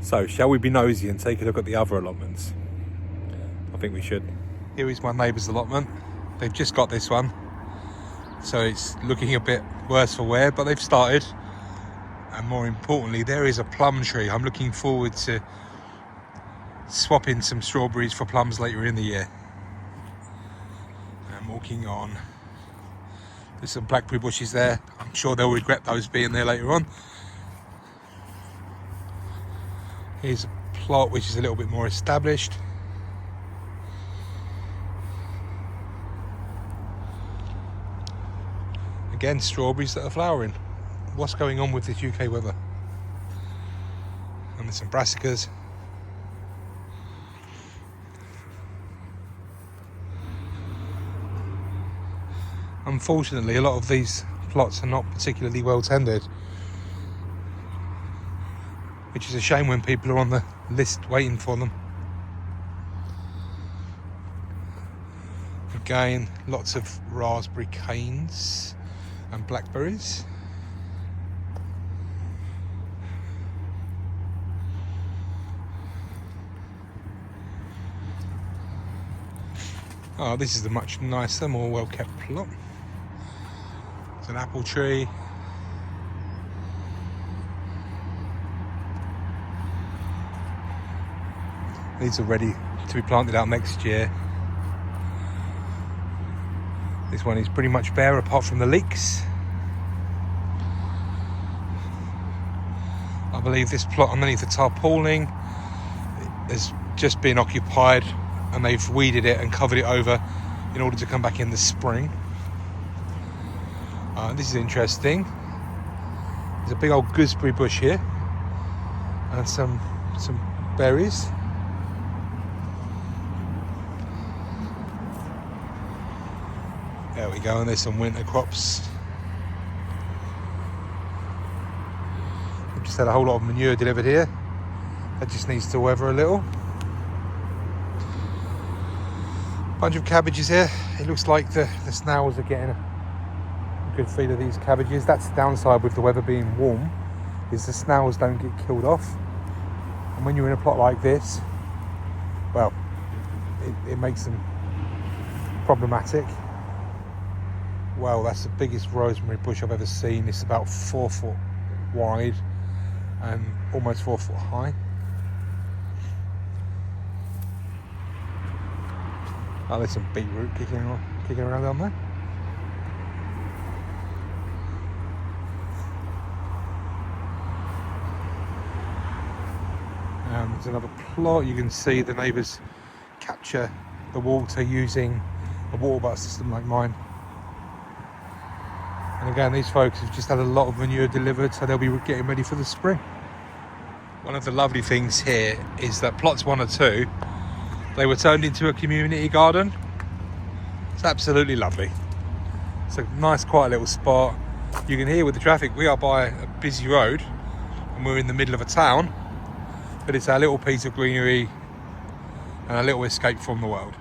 So, shall we be nosy and take a look at the other allotments? I think we should. Here is my neighbour's allotment. They've just got this one, so it's looking a bit worse for wear, but they've started. And more importantly, there is a plum tree. I'm looking forward to swapping some strawberries for plums later in the year. I'm walking on. There's some blackberry bushes there. I'm sure they'll regret those being there later on. Here's a plot which is a little bit more established. Again, strawberries that are flowering. What's going on with this UK weather? And there's some brassicas. Unfortunately, a lot of these plots are not particularly well tended, which is a shame when people are on the list waiting for them. Again, lots of raspberry canes and blackberries. Oh, this is a much nicer, more well-kept plot. There's an apple tree. These are ready to be planted out next year. This one is pretty much bare apart from the leeks. I believe this plot underneath the tarpaulin has just been occupied and they've weeded it and covered it over in order to come back in the spring. This is interesting. There's a big old gooseberry bush here and some berries. There we go, and there's some winter crops. We've just had a whole lot of manure delivered here. That just needs to weather a little. Bunch of cabbages here. It looks like the snails are getting a good feed of these cabbages. That's the downside with the weather being warm, is the snails don't get killed off. And when you're in a plot like this, well, it makes them problematic. Well, that's the biggest rosemary bush I've ever seen. It's about 4 foot wide and almost 4 foot high. Oh, there's some beetroot kicking around down there. There's another plot. You can see the neighbours capture the water using a water butt system like mine. And again, these folks have just had a lot of manure delivered, so they'll be getting ready for the spring. One of the lovely things here is that plots 1 or 2, they were turned into a community garden. It's absolutely lovely. It's a nice, quiet little spot. You can hear with the traffic, we are by a busy road and we're in the middle of a town, but it's our little piece of greenery and a little escape from the world.